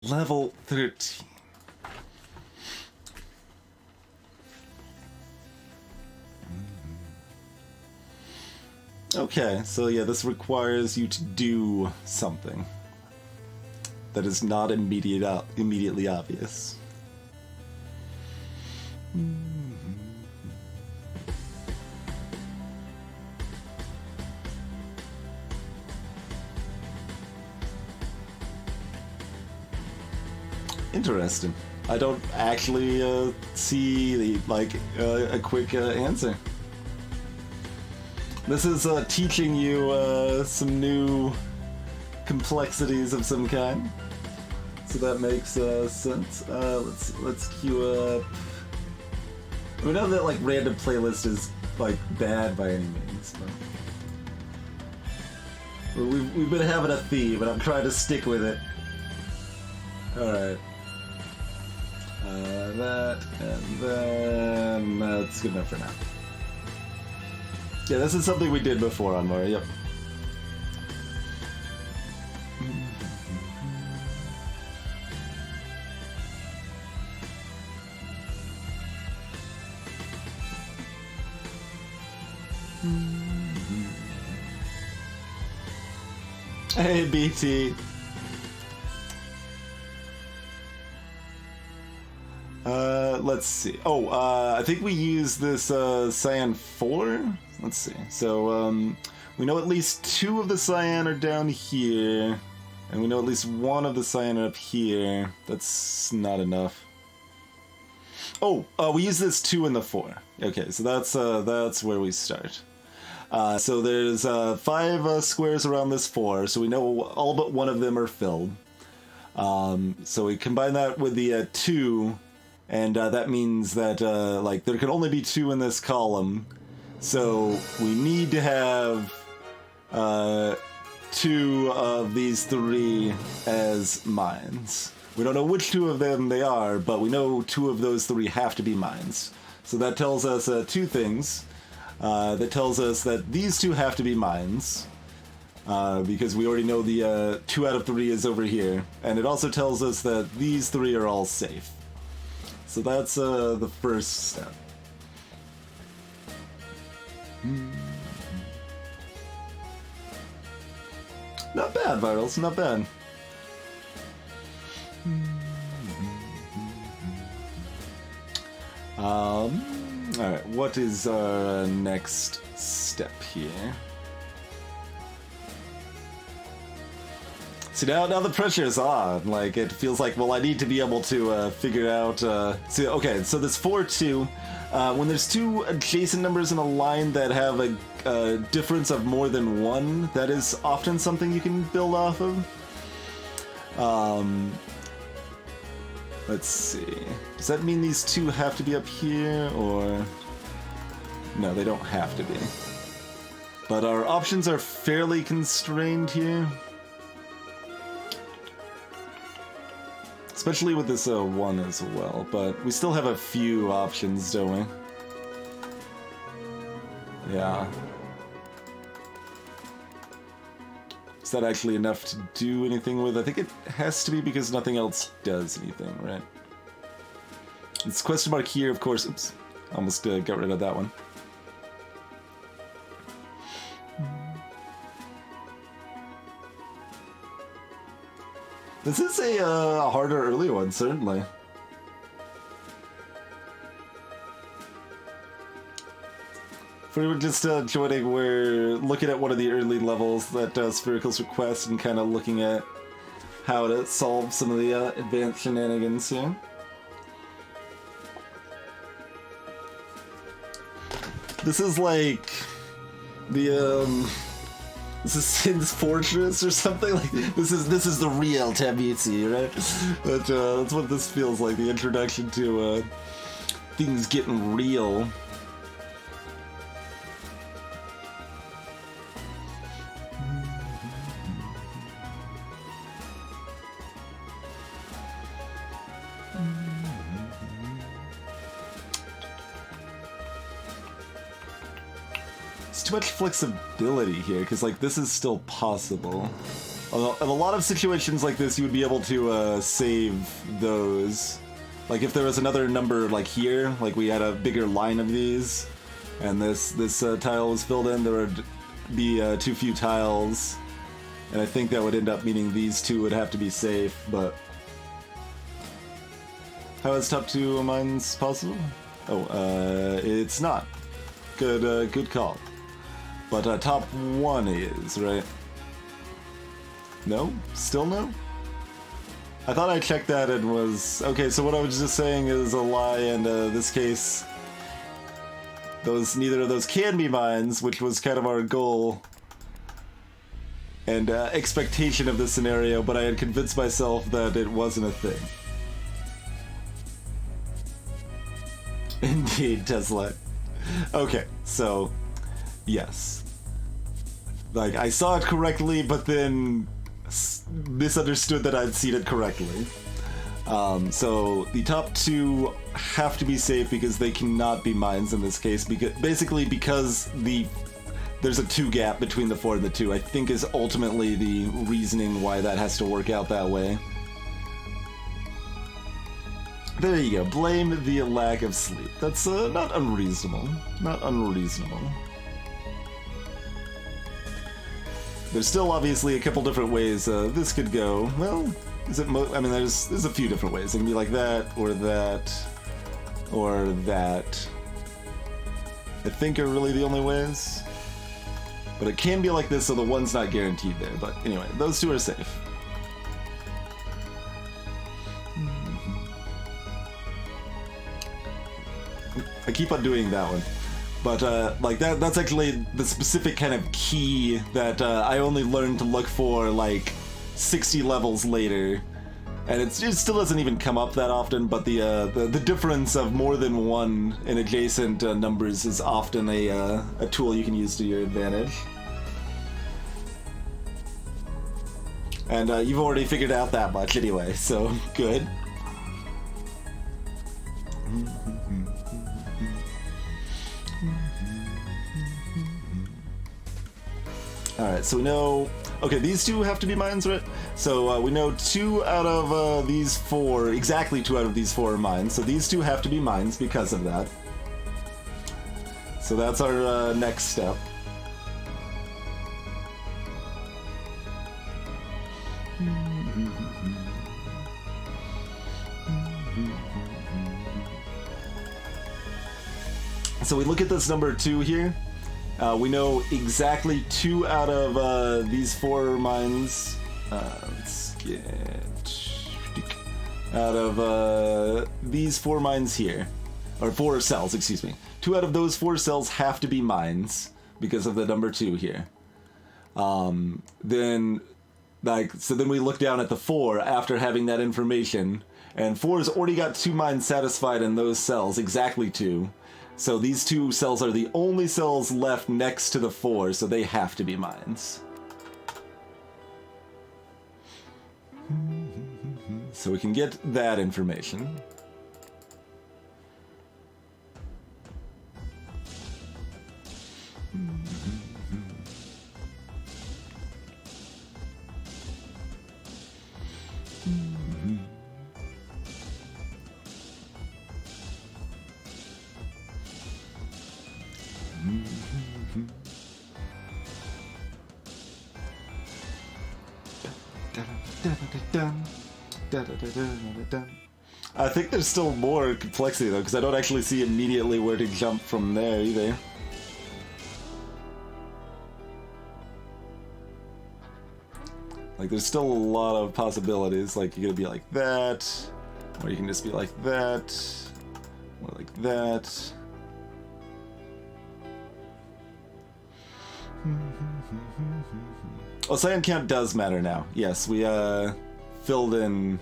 Level 13. Okay, so yeah, this requires you to do something that is not immediately obvious. Interesting. I don't actually see a quick answer. This is teaching you some new complexities of some kind, so that makes sense. Let's queue up. We know that like random playlist is like bad by any means, but we've been having a theme, and I'm trying to stick with it. All right. That, and then that's good enough for now. Yeah, this is something we did before on Mario, yep. Hey, BT. Let's see. Oh, I think we use this cyan 4. Let's see. So, we know at least 2 of the cyan are down here, and we know at least 1 of the cyan are up here. That's not enough. Oh, we use this 2 and the 4. Okay, so that's where we start. So there's 5 squares around this 4, so we know all but 1 of them are filled. So we combine that with the 2, and that means that like there can only be 2 in this column. So we need to have 2 of these 3 as mines. We don't know which 2 of them they are, but we know 2 of those 3 have to be mines. So that tells us 2 things. That tells us that these 2 have to be mines, because we already know the 2 out of 3 is over here. And it also tells us that these 3 are all safe. So that's the first step. Not bad, Virals, not bad. Alright, what is our next step here? See, now the pressure is on. Like, it feels like, well, I need to be able to figure out... see, okay, so there's 4, 2. When there's 2 adjacent numbers in a line that have a difference of more than 1, that is often something you can build off of. Let's see. Does that mean these 2 have to be up here, or... No, they don't have to be. But our options are fairly constrained here. Especially with this 1 as well, but we still have a few options, don't we? Yeah. Is that actually enough to do anything with? I think it has to be because nothing else does anything, right? This question mark here, of course. Oops. Almost got rid of that one. This is a harder early one, certainly. For anyone just joining, we're looking at one of the early levels that Spherical's request and kind of looking at how to solve some of the advanced shenanigans here. This is like the this is Sin's Fortress or something. Like this is the real Tametsi, right? But that's what this feels like, the introduction to things getting real. Too much flexibility here, because like this is still possible. In a lot of situations like this, you would be able to save those. Like if there was another number like here, like we had a bigger line of these, and this tile was filled in, there would be too few tiles, and I think that would end up meaning these two would have to be safe, but... How is top 2 mines possible? Oh, it's not. Good call. But top 1 is, right? No? Still no? I thought I checked that and was... Okay, so what I was just saying is a lie, and this case... neither of those can be mines, which was kind of our goal and expectation of this scenario, but I had convinced myself that it wasn't a thing. Indeed, Tesla. Okay, so... Yes. Like, I saw it correctly, but then... misunderstood that I'd seen it correctly. So the top 2 have to be safe because they cannot be mines in this case. Basically because there's a 2 gap between the 4 and the 2. I think is ultimately the reasoning why that has to work out that way. There you go. Blame the lack of sleep. That's not unreasonable. Not unreasonable. There's still obviously a couple different ways this could go. Well, is it I mean, there's a few different ways. It can be like that, or that, or that. I think are really the only ways. But it can be like this, so the 1's not guaranteed there. But anyway, those 2 are safe. I keep on doing that one. But, like, that's actually the specific kind of key that I only learned to look for, like, 60 levels later. And it still doesn't even come up that often, but the difference of more than 1 in adjacent numbers is often a tool you can use to your advantage. And you've already figured out that much anyway, so good. Alright, so we know... Okay, these 2 have to be mines, right? So we know 2 out of these 4, exactly 2 out of these 4 are mines. So these 2 have to be mines because of that. So that's our next step. So we look at this number 2 here. We know exactly 2 out of these 4 mines. Let's get out of these 4 mines here, or 4 cells, excuse me. 2 out of those 4 cells have to be mines because of the number 2 here. Then we look down at the 4 after having that information, and 4's already got 2 mines satisfied in those cells, exactly 2. So these 2 cells are the only cells left next to the 4, so they have to be mines. So we can get that information. I think there's still more complexity though, because I don't actually see immediately where to jump from there either. Like there's still a lot of possibilities, like you could be like that, or you can just be like that, or like that. Oh, cyan count does matter now. Yes, we filled in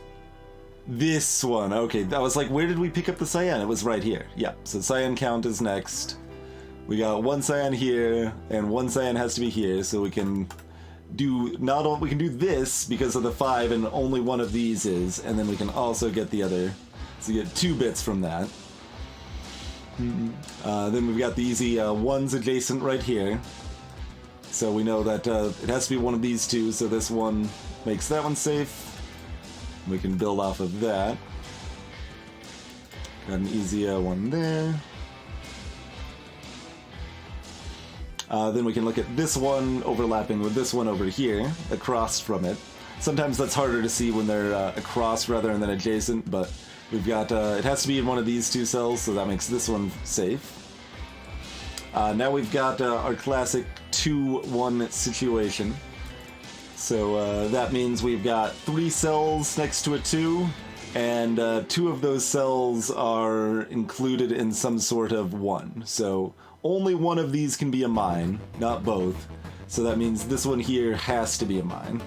this one. Okay, I was like, where did we pick up the cyan? It was right here. Yeah, so cyan count is next. We got 1 cyan here, and 1 cyan has to be here, so we can do we can do this because of the 5, and only 1 of these is, and then we can also get the other. So you get 2 bits from that. Then we've got the easy 1s adjacent right here. So we know that it has to be one of these two, so this one makes that one safe. We can build off of that. Got an easy one there. Then we can look at this one overlapping with this one over here, across from it. Sometimes that's harder to see when they're across rather than adjacent, but we've got, it has to be in one of these two cells, so that makes this one safe. Now we've got our classic 2-1 situation. So that means we've got 3 cells next to a 2, and 2 of those cells are included in some sort of 1. So only one of these can be a mine, not both. So that means this one here has to be a mine.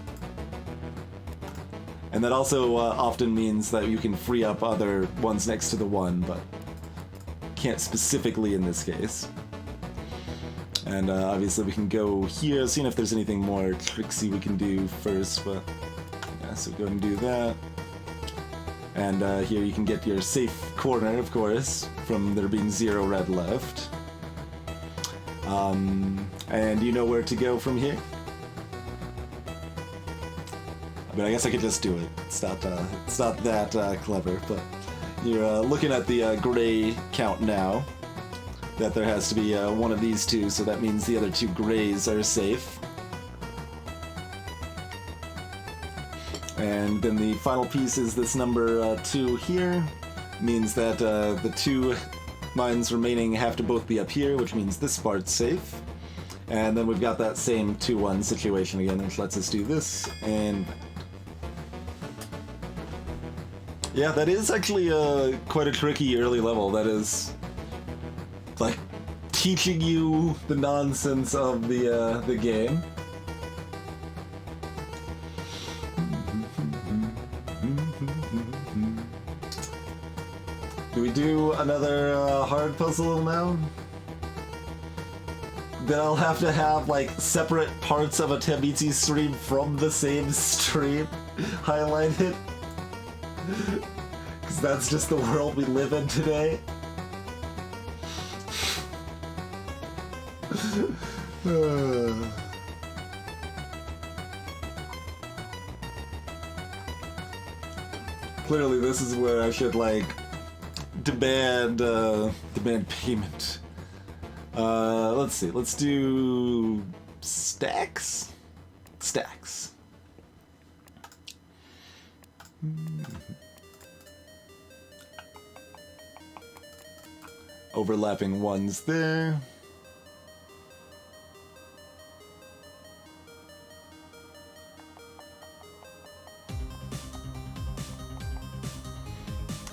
And that also often means that you can free up other ones next to the 1, but can't specifically in this case. And obviously we can go here, seeing if there's anything more tricksy we can do first, but yeah, so go and do that. And here you can get your safe corner, of course, from there being 0 red left. And you know where to go from here? I mean, I guess I could just do it. It's not that clever, but you're looking at the gray count now. That there has to be one of these two, so that means the other 2 grays are safe. And then the final piece is this number 2 here. Means that the 2 mines remaining have to both be up here, which means this part's safe. And then we've got that same 2-1 situation again, which lets us do this, and... yeah, that is actually quite a tricky early level. That is... like teaching you the nonsense of the game. Do we do another hard puzzle now? Then I'll have to have like separate parts of a Tametsi stream from the same stream highlighted. Because that's just the world we live in today. Clearly this is where I should like demand payment. Let's see, let's do stacks? Stacks. Overlapping ones there.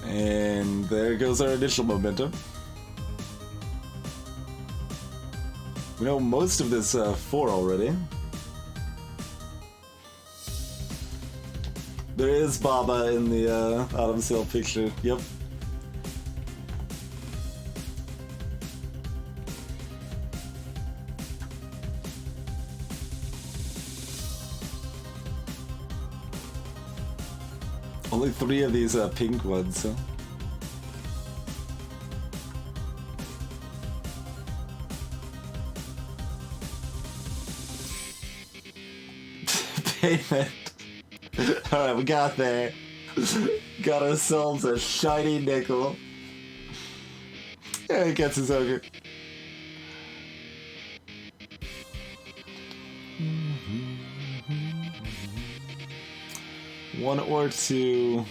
And there goes our initial momentum. We know most of this 4 already. There is Baba in the autumn sale picture. Yep. Only 3 of these pink ones, huh? Payment. Alright, we got there. Got ourselves a shiny nickel. Yeah, he gets his ogre. One or two.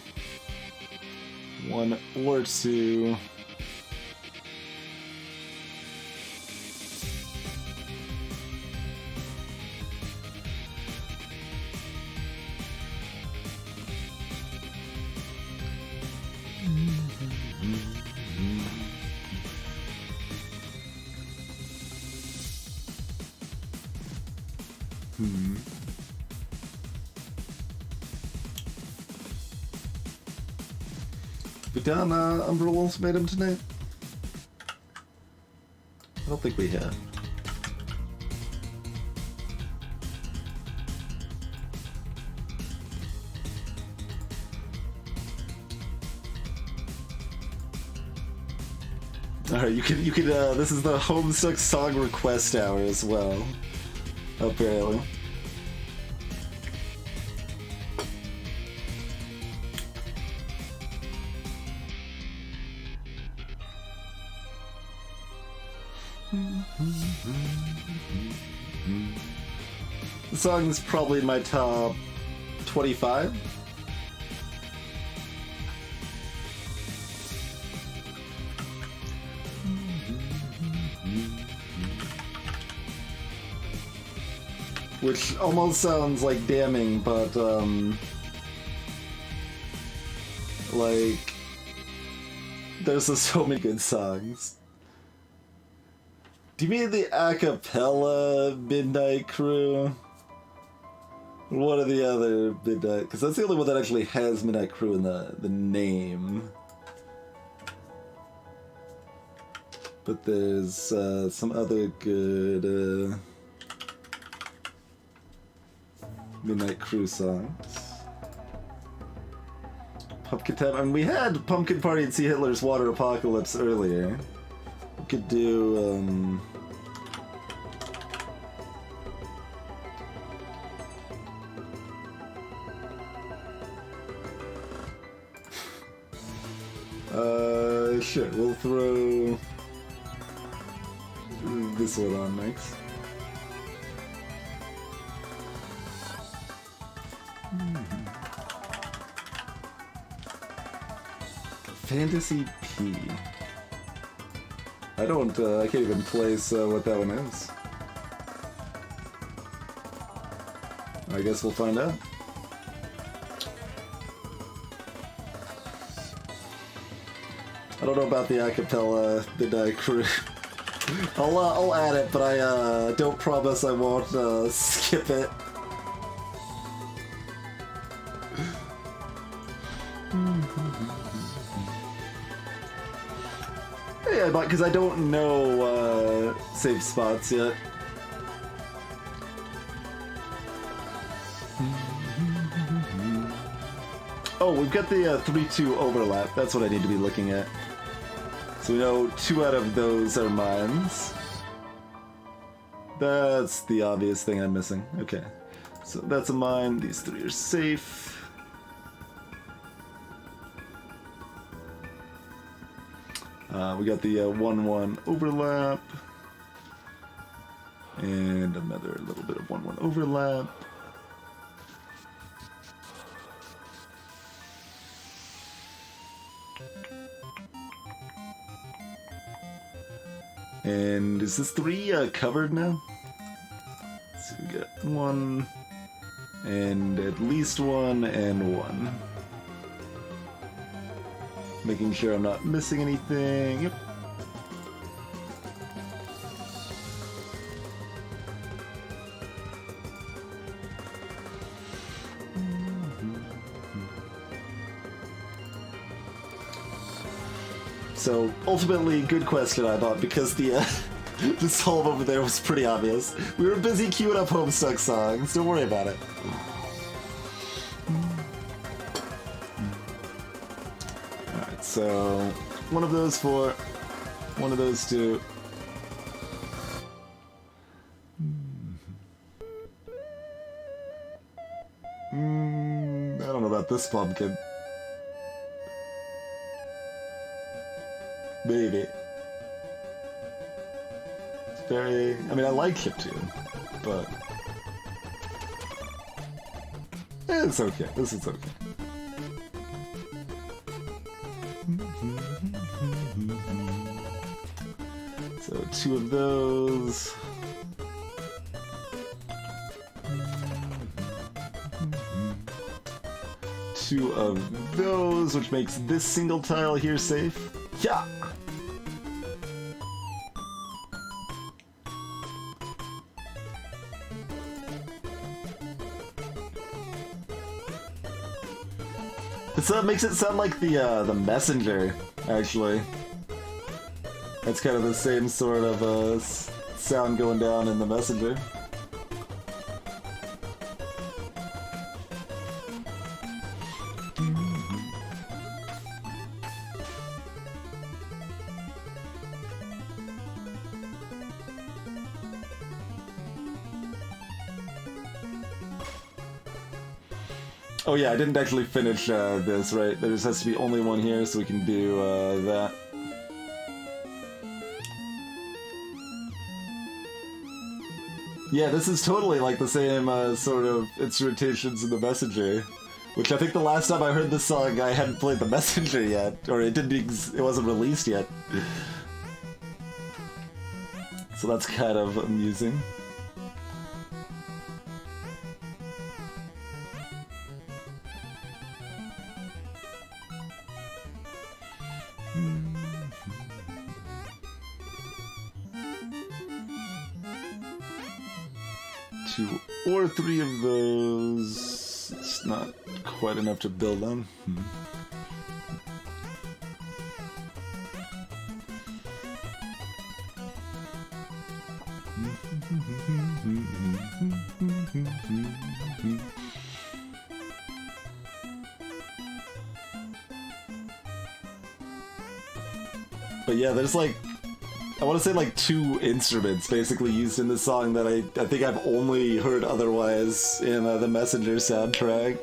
One or two. We done Umbrella Ultimatum tonight? I don't think we have. Alright, you could this is the Homestuck song request hour as well. apparently. The song is probably in my top 25. Which almost sounds like damning, but like there's just so many good songs. Do you mean the a cappella Midnight Crew? What are the other Midnight? Because that's the only one that actually has Midnight Crew in the name. But there's some other good Midnight Crew songs. Pumpkin Time. I mean, we had Pumpkin Party and See Hitler's Water Apocalypse earlier. We could do sure, we'll throw this one on next. Fantasy P. I don't, I can't even place what that one is. I guess we'll find out. I don't know about the acapella Midnight Crew. I'll add it, but I don't promise I won't skip it. Yeah, but because I don't know save spots yet. Oh, we've got the 3-2 overlap. That's what I need to be looking at. So we know 2 out of those are mines. That's the obvious thing I'm missing. Okay. So that's a mine. These 3 are safe. We got the 1-1 overlap. And another little bit of 1-1 overlap. And is this 3 covered now? So we got 1, and at least 1, and 1. Making sure I'm not missing anything. Yep. So, ultimately, good question, I thought, because the the solve over there was pretty obvious. We were busy queuing up Homestuck songs, don't worry about it. Alright, so, one of those 4, one of those 2. I don't know about this pumpkin. Maybe. It's very... I mean, I like chiptune, but... it's okay. This is okay. So, 2 of those... 2 of those, which makes this single tile here safe. Yeah! This makes it sound like the messenger, actually. That's kind of the same sort of sound going down in the messenger. Oh yeah, I didn't actually finish this, right? There just has to be only one here, so we can do that. Yeah, this is totally like the same sort of instrumentations in the Messenger, which I think the last time I heard this song, I hadn't played the Messenger yet, or it wasn't released yet. So that's kind of amusing. Two or three of those. It's not quite enough to build on. But yeah, there's like, I want to say like 2 instruments basically used in this song that I think I've only heard otherwise in the Messenger soundtrack.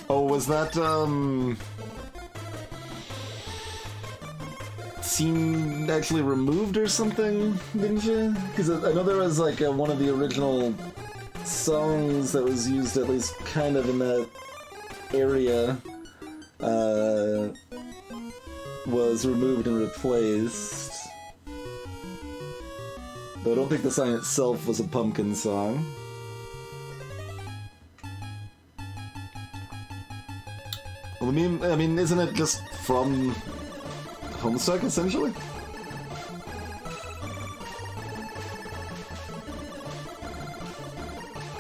Oh, was that, scene actually removed or something, didn't you? Because I know there was, like, one of the original songs that was used at least kind of in that area, was removed and replaced. Though I don't think the song itself was a Pumpkin song. Well, I mean, isn't it just from Homestuck, essentially?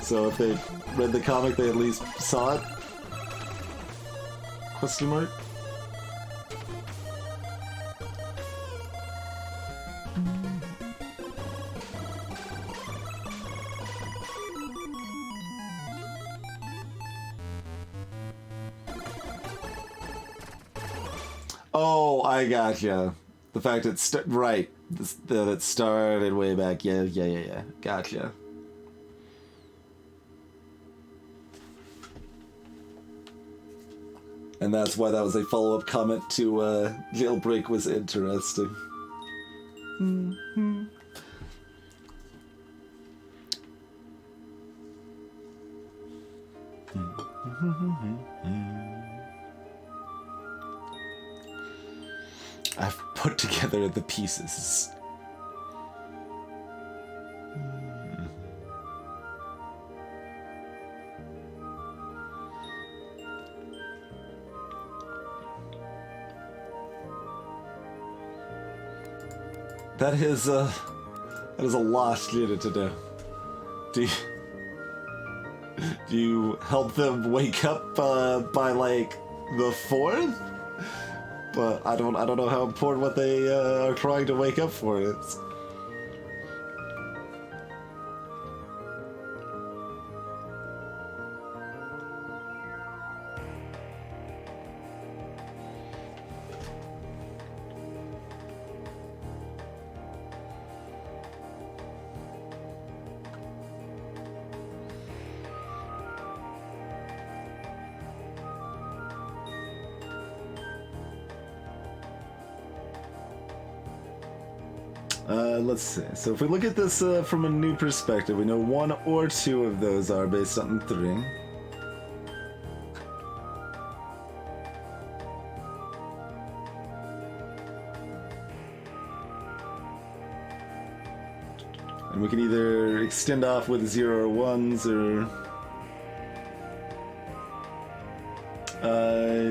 So if they read the comic, they at least saw it? Question mark? Oh, I gotcha. The fact that right, that it started way back. Yeah. Gotcha. And that's why that was a follow-up comment to Jailbreak was interesting. I've put together the pieces. That is a lot needed to do. Do you help them wake up by like the 4th? But I don't know how important what they are trying to wake up for is. Let's see. So if we look at this from a new perspective, we know 1 or 2 of those are based on 3. And we can either extend off with 0 or 1s or...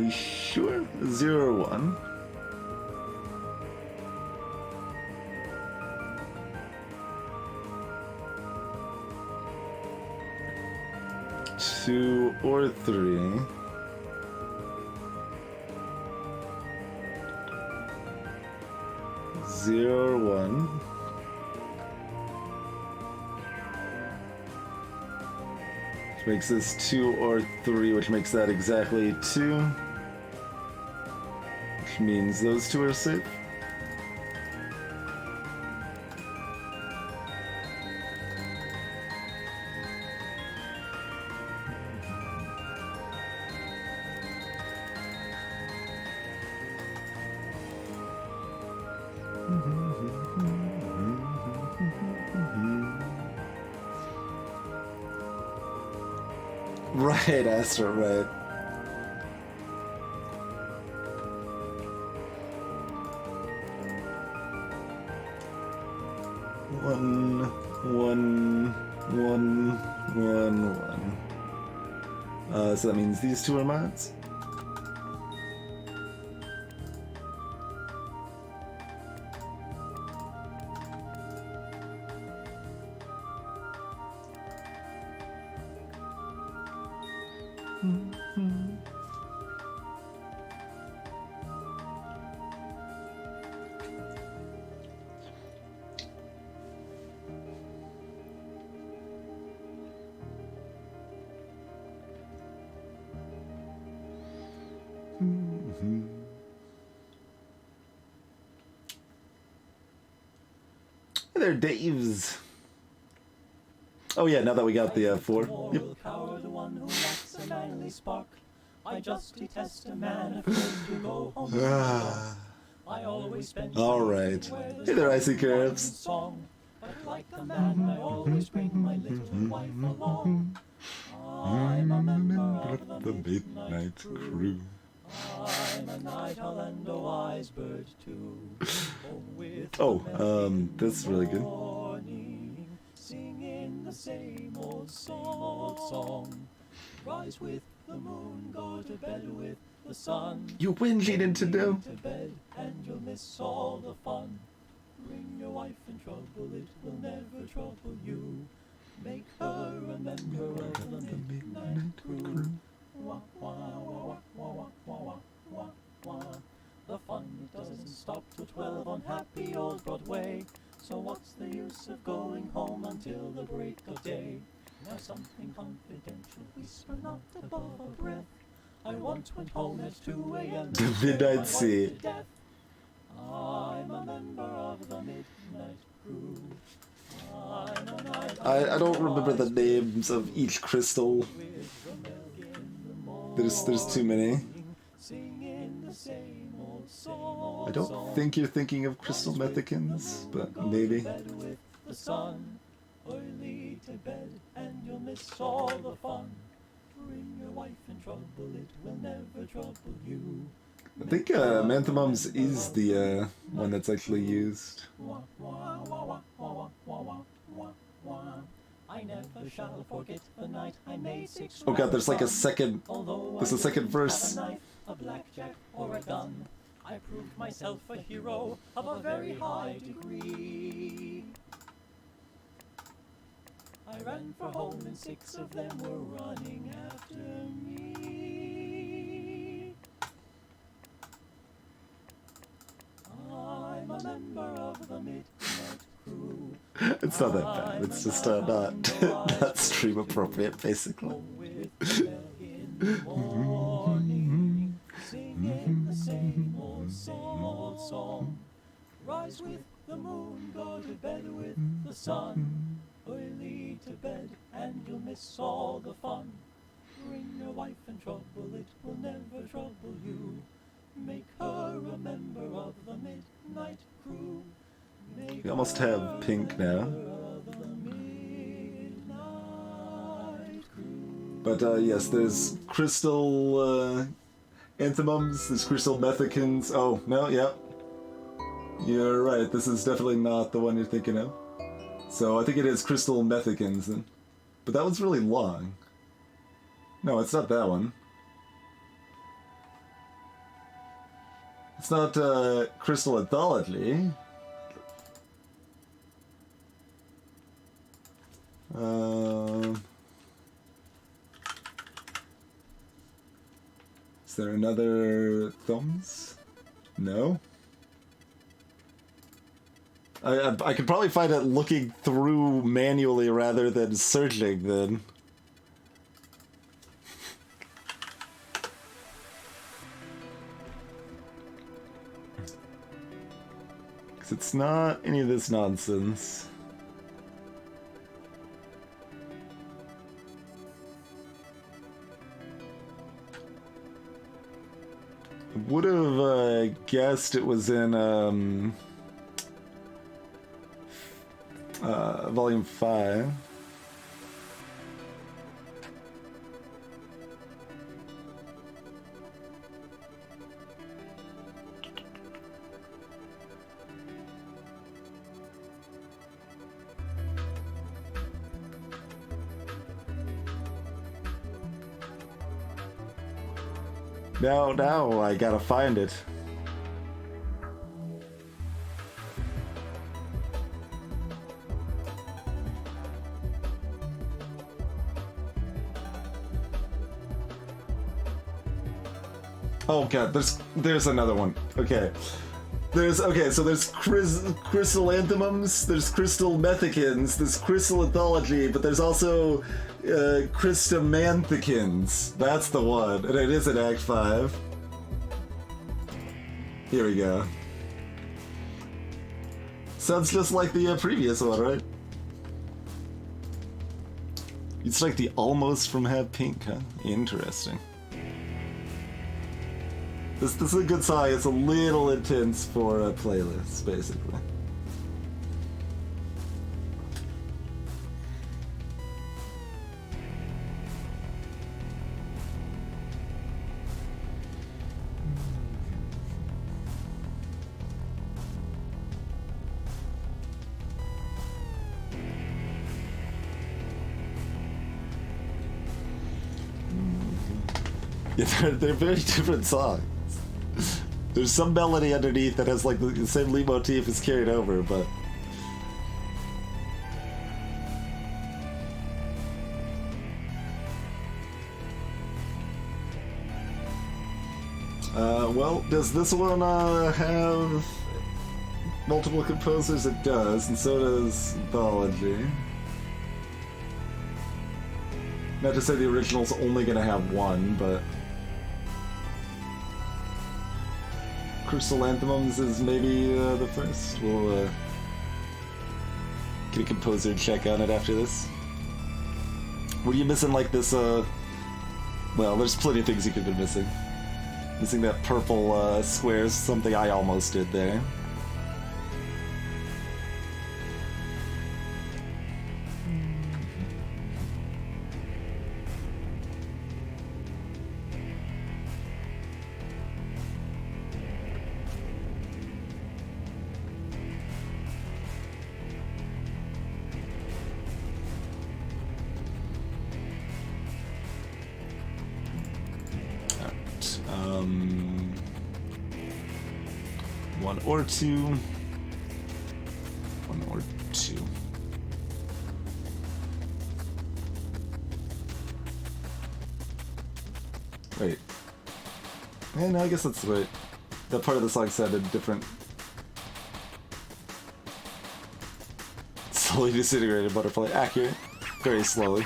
sure. 0 or 1. Two or 3. Zero or 1. Which makes this 2 or 3, which makes that exactly 2. Which means those 2 are safe. Right, Astra, right. One. So that means these 2 are mods? Hey there, Daves. Oh yeah, now that we got the 4. Yep. I just detest a man afraid to go home. I always spend Alright. Hey there, Icy Carrots. But like a man, I always bring my little wife along. I'm a member of the midnight crew. I'm a night owl and a wise bird too. That's really good. Morning, singing the same old song. Rise with the moon, go to bed with the sun. You whinging into do. To bed and you'll miss all the fun. Bring your wife in trouble, it will never trouble you. Make her a member of the midnight crew. Wah, wah, wah, wah, wah, wah, wah, wah, wah. The fun doesn't stop till 12 on happy old Broadway. So what's the use of going home until the break of day? Now something confidential, whisper not above a breath. I once went home at 2 a.m. The Midnight Sea. I'm a member of the midnight crew. I don't remember the names of each crystal. There's too many. I don't think you're thinking of crystal methicans, but maybe. Early to bed and you'll miss all the fun. Bring your wife in trouble, it will never trouble you. I think Manthemums is the one that's actually used. I never shall forget the night I made 6. Oh god, there's like a second. There's a second verse. A blackjack or a gun. I proved myself a hero of a very high degree. I ran for home and 6 of them were running after me. I'm a member of the midnight crew. It's not that bad. It's just not stream appropriate, basically. Morning, singing the same old song. Rise with the moon, go to bed with the sun. Early to bed and you'll miss all the fun. Bring your wife in trouble, it will never trouble you. Make her a member of the midnight crew. We almost have pink now. But yes, there's crystal anthemums, there's crystal methicans. Oh, no, yep. You're right, this is definitely not the one you're thinking of. So I think it is crystal methicans then. But that one's really long. No, it's not that one. It's not crystal anthology. Is there another thumbs? No? I could probably find it looking through manually rather than searching then. Because it's not any of this nonsense. Would have guessed it was in volume 5. Now I gotta find it. Oh god, there's another one. Okay. So there's chrysanthemums, there's crystal methicans, there's crystal anthology, but there's also Christomanthicans. That's the one, and it is in Act 5. Here we go. Sounds just like the previous one, right? It's like the almost from Have Pink, huh? Interesting. This is a good song. It's a little intense for a playlist, basically. Yeah, they're very different songs. There's some melody underneath that has like the same lead motif is carried over, but well, does this one have multiple composers? It does, and so does Anthology. Not to say the original's only gonna have one, but Chrysanthemums is maybe the first. We'll get a composer check on it after this. What are you missing like this, well, there's plenty of things you could have been missing. Missing that purple square is something I almost did there. One or two. One or two. Wait. Yeah, no, I guess that's right. That part of the song sounded different. Slowly disintegrated butterfly. Accurate. Very slowly.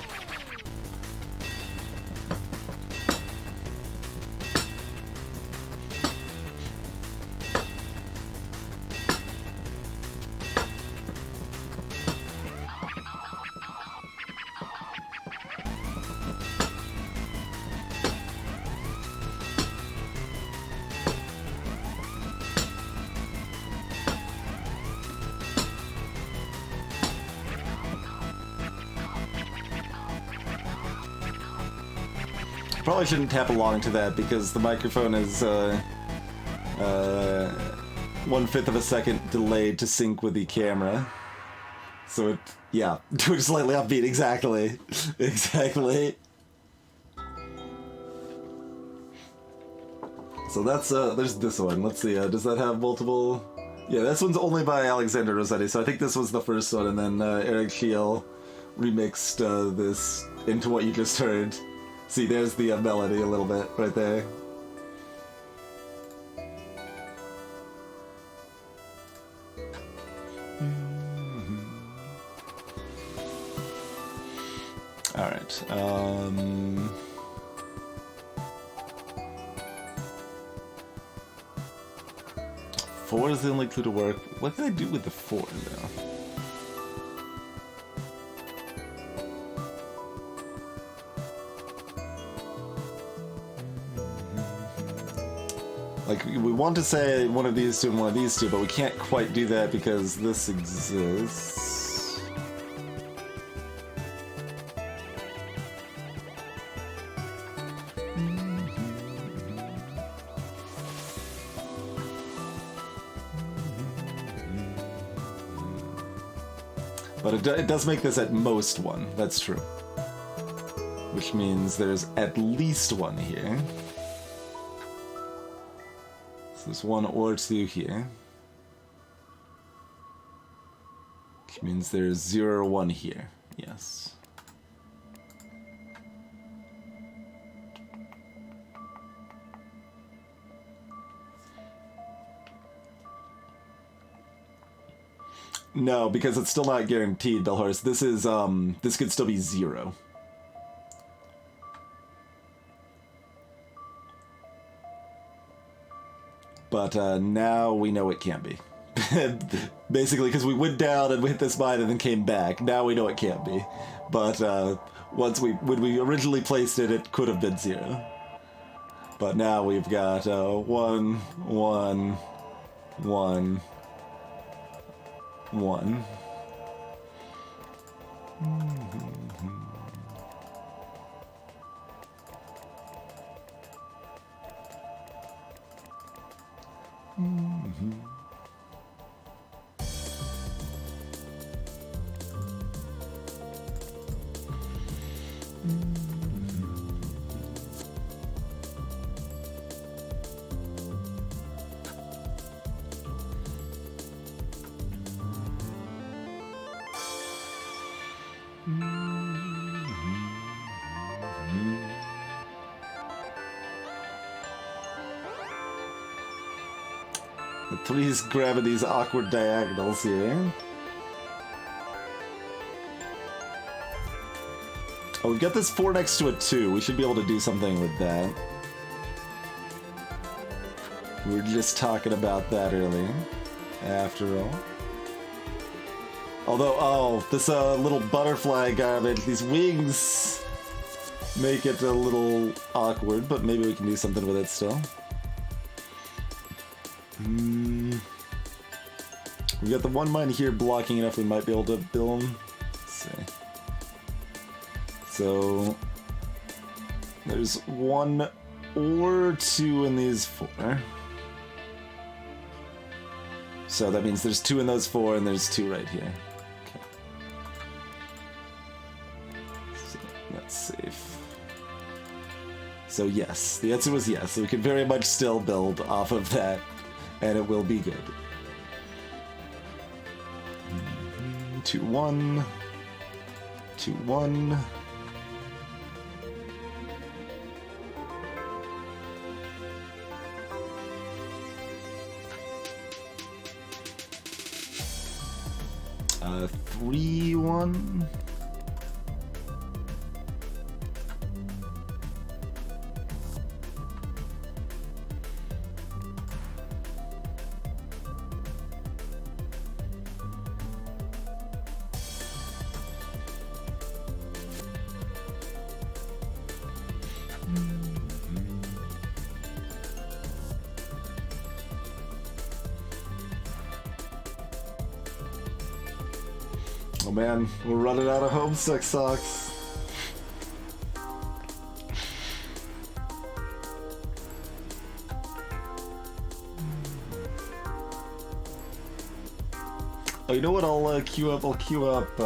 Probably shouldn't tap along to that because the microphone is 1/5 of a second delayed to sync with the camera. So it, yeah, doing slightly upbeat, exactly. Exactly. So that's, there's this one. Let's see, does that have multiple? Yeah, this one's only by Alexander Rossetti, so I think this was the first one, and then Eric Shiel remixed this into what you just heard. See, there's the melody a little bit right there. All right. 4 is the only clue to work. What can I do with the 4, though? Like, we want to say one of these two and one of these two, but we can't quite do that because this exists. But it does make this at most one, that's true. Which means there's at least one here. So there's 1 or 2 here. Which means there's 0 or 1 here. Yes. No, because it's still not guaranteed, Bellhorse. This is, this could still be 0. But now we know it can't be. Basically, because we went down and we hit this mine and then came back. Now we know it can't be. But when we originally placed it, it could have been 0. But now we've got 1, 1, 1, 1. Please grab these awkward diagonals here. Oh, we've got this 4 next to a 2. We should be able to do something with that. We were just talking about that earlier, after all. Although, oh, this little butterfly garbage, these wings make it a little awkward, but maybe we can do something with it still. We got the 1 mine here blocking enough we might be able to build them. Let's see. So there's 1 or 2 in these 4. So that means there's 2 in those 4 and there's 2 right here. Okay. So that's safe. So yes, the answer was yes. So we can very much still build off of that and it will be good. 2, 1, 2, 1. Uh, 3, 1. Oh man, we're running out of homesick socks. Oh, you know what? I'll queue up.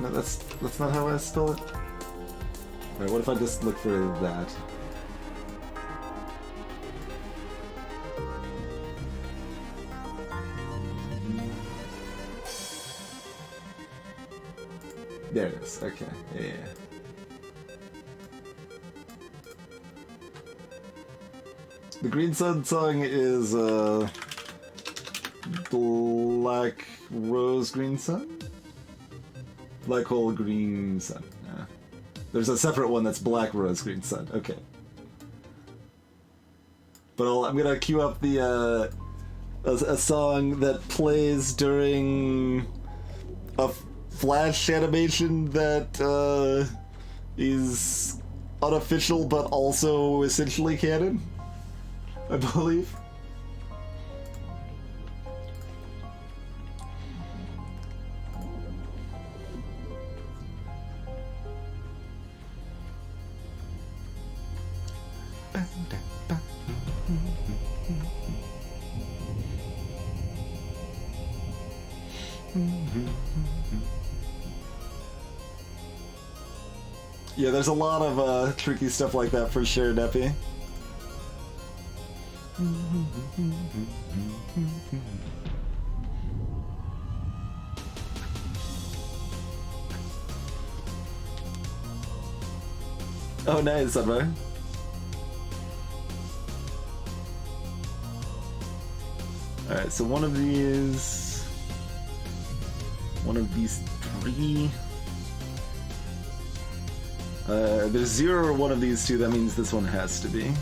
No, that's not how I spell it. Alright, what if I just look for that? There it is. Okay. Yeah. The Green Sun song is Black Rose Green Sun? Black Hole Green Sun. There's a separate one that's black rose green sun. Okay. But I'm gonna queue up the a song that plays during a flash animation that is unofficial but also essentially canon, I believe. Yeah, there's a lot of tricky stuff like that for sure, Neppy. Oh, nice, Sunfire. Alright, so one of these three. There's 0 or one of these two, that means this one has to be. Okay.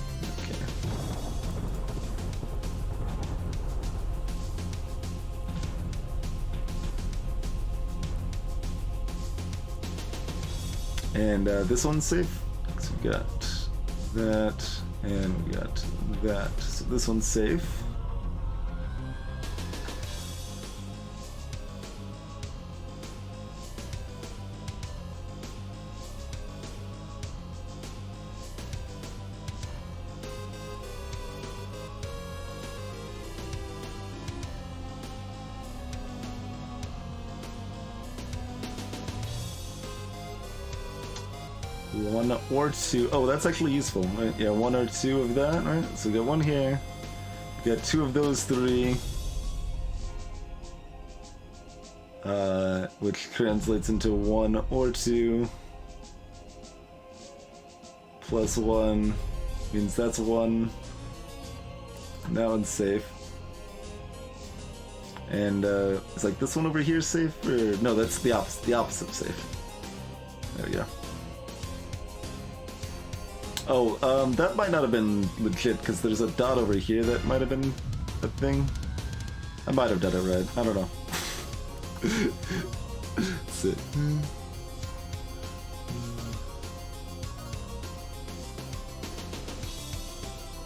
And this one's safe. So we got that, and we got that. So this one's safe. One or two. Oh, that's actually useful. Right? Yeah, 1 or 2 of that, right? So we got 1 here. We got 2 of those 3. Which translates into 1 or 2. Plus 1 means that's 1. And that one's safe. And it's like this one over here is safe, or no? That's the opposite. The opposite of safe. There we go. Oh, that might not have been legit, because there's a dot over here that might have been a thing. I might have done it right. I don't know. That's it.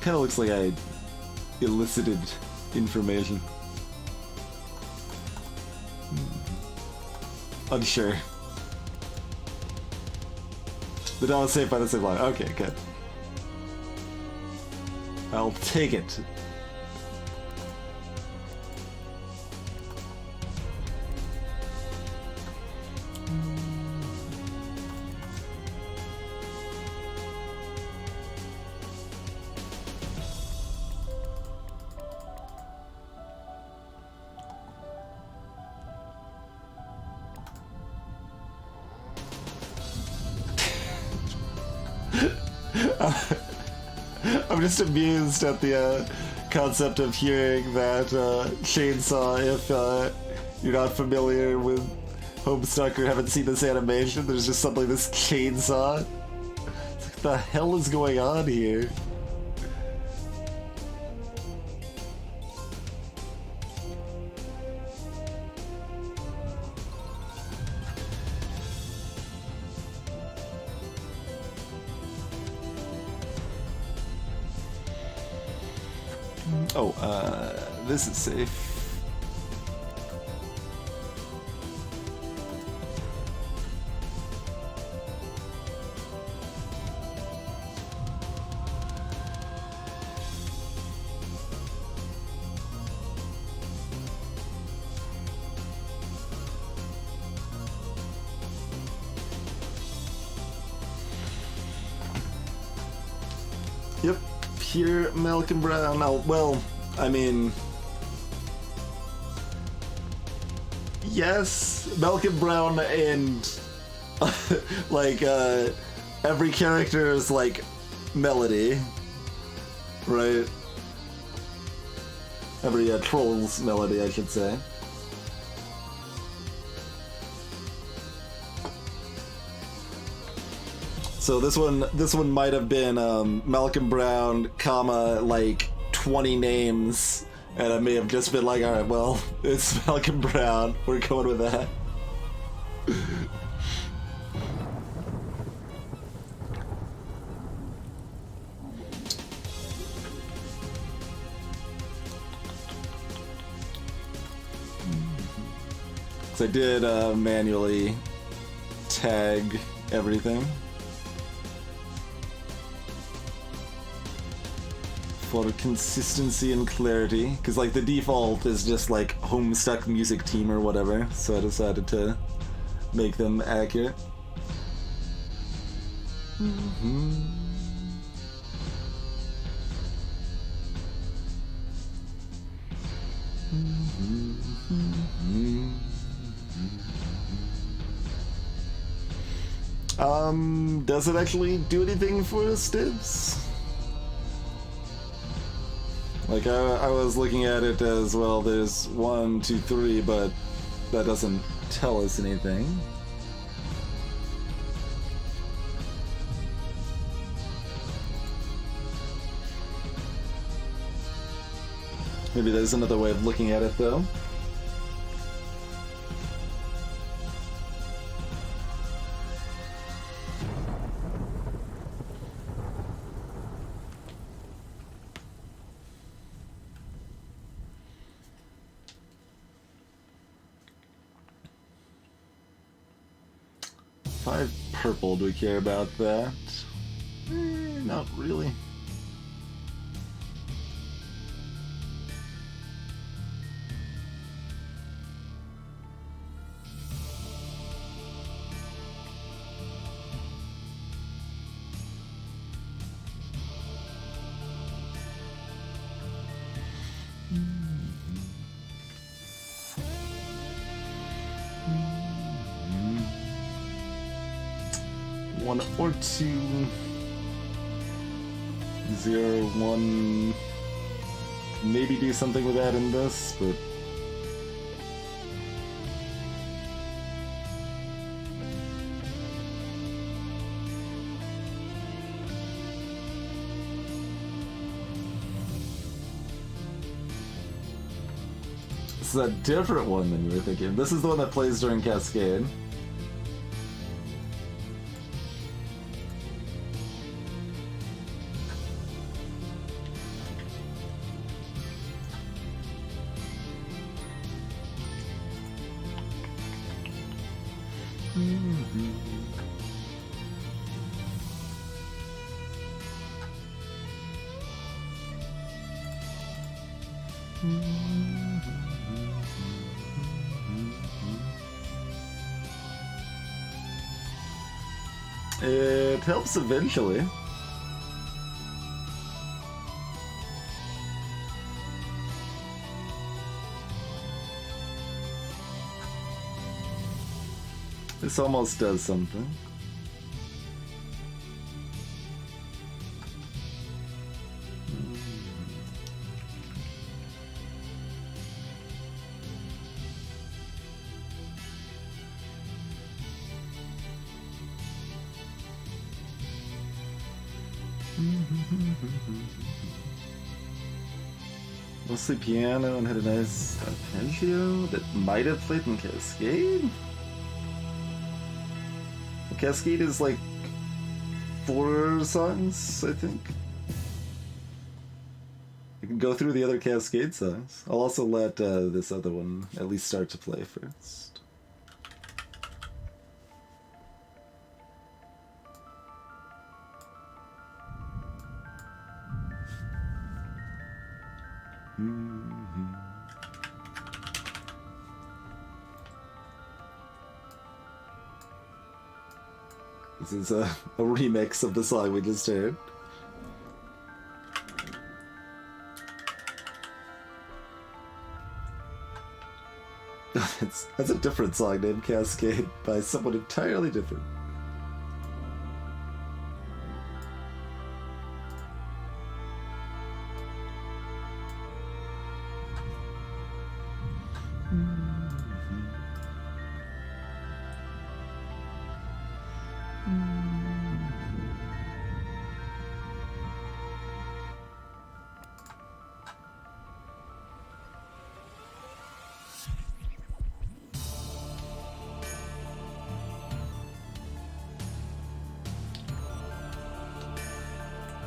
Kind of looks like I elicited information. Unsure. The dot was safe by the same line. Okay, good. I'll take it. I'm just amused at the concept of hearing that chainsaw if you're not familiar with Homestuck or haven't seen this animation. There's just suddenly this chainsaw. It's like, what the hell is going on here? Oh, this is safe. Yep, pure Malcolm Brown. Well, I mean, yes, Malcolm Brown and like every character is like melody, right? Every troll's melody, I should say. So this one might have been Malcolm Brown, comma, like 20 names, and I may have just been like, all right, well, it's Malcolm Brown. We're going with that. So I did manually tag everything for consistency and clarity, because like the default is just like Homestuck Music Team or whatever, so I decided to make them accurate. Does it actually do anything for Stibs? Like, I was looking at it as, well, there's 1, 2, 3, but that doesn't tell us anything. Maybe there's another way of looking at it, though. Purple, do we care about that? Not really. One or two, 0, 1. Maybe do something with that in this, but this is a different one than you were thinking. This is the one that plays during Cascade. It helps eventually. This almost does something. Mostly piano and had a nice arpeggio that might have played in Cascade? Cascade is like 4 songs, I think. I can go through the other Cascade songs. I'll also let this other one at least start to play first. This is a remix of the song we just heard. That's a different song named Cascade by someone entirely different.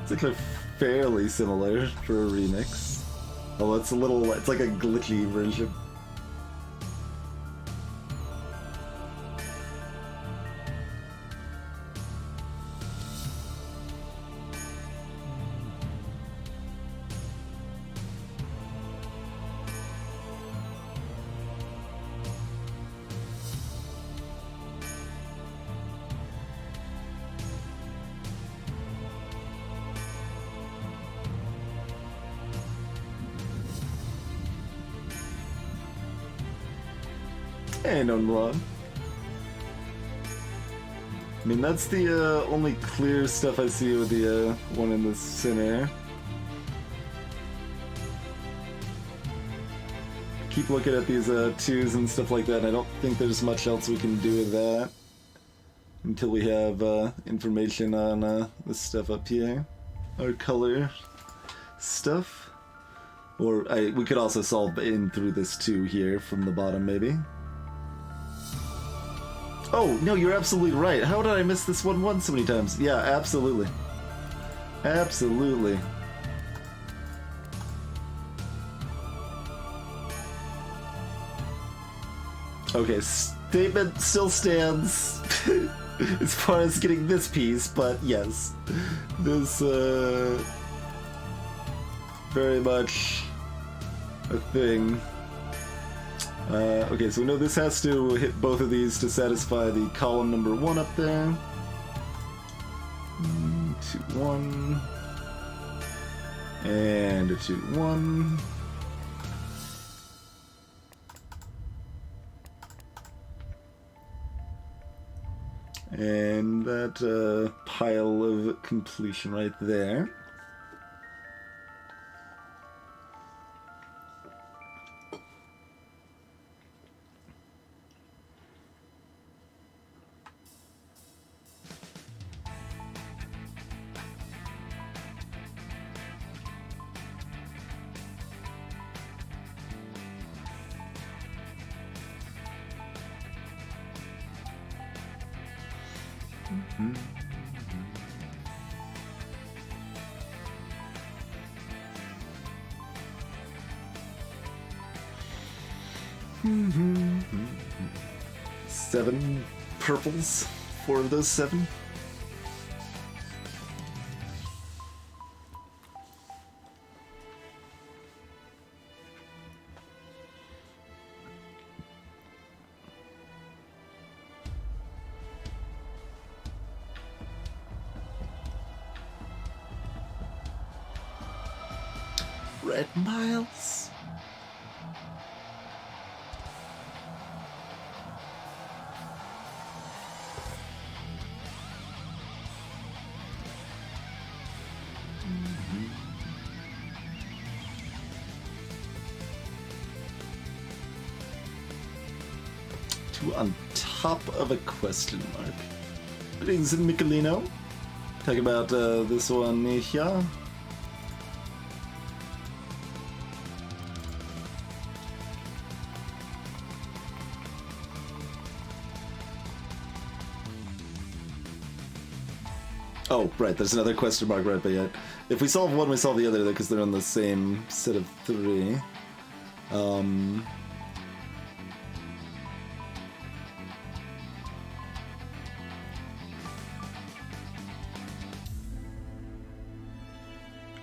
It's like they're fairly similar for a remix. Oh, it's a little, it's like a glitchy version. Ain't nothing wrong. I mean, that's the only clear stuff I see with the one in the center. Keep looking at these twos and stuff like that, and I don't think there's much else we can do with that until we have information on this stuff up here. Our color stuff. Or we could also solve in through this 2 here from the bottom, maybe. Oh, no, you're absolutely right. How did I miss this one so many times? Yeah, absolutely. Absolutely. Okay, statement still stands as far as getting this piece, but yes. This, very much a thing. Okay, so we know this has to hit both of these to satisfy the column number 1 up there. 2, 1. And a 2, 1. And that pile of completion right there. Seven purples. 4 of those 7. Red Miles. On top of a question mark. Greetings, Michelino. Talk about this one here. Oh, right, there's another question mark right by it. If we solve one, we solve the other, because they're on the same set of 3.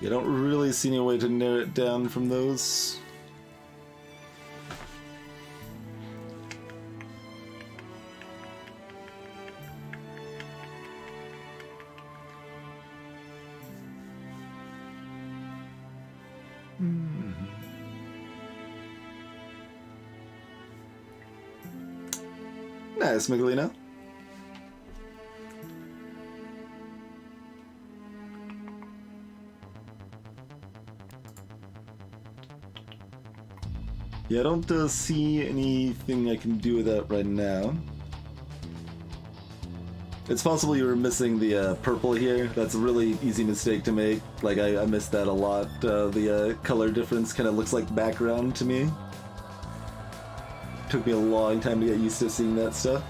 I don't really see any way to narrow it down from those. Nice, Miguelino. Yeah, I don't see anything I can do with that right now. It's possible you were missing the purple here. That's a really easy mistake to make. Like, I missed that a lot. The color difference kind of looks like background to me. Took me a long time to get used to seeing that stuff.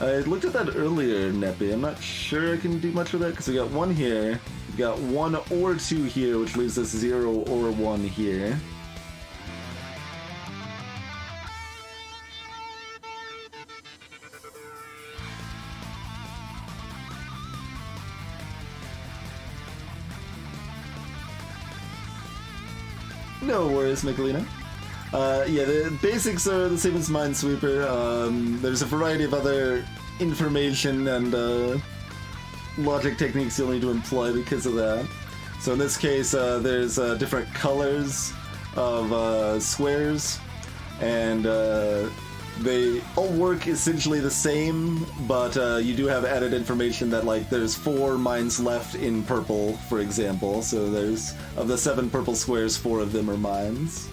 I looked at that earlier, Neppy. I'm not sure I can do much with that, because we got 1 here, we got 1 or 2 here, which leaves us 0 or 1 here. No worries, Michelina. Yeah, the basics are the same as Minesweeper. There's a variety of other information and logic techniques you'll need to employ because of that. So in this case, there's different colors of squares, and they all work essentially the same, but you do have added information that, like, there's 4 mines left in purple, for example. So there's, of the 7 purple squares, 4 of them are mines.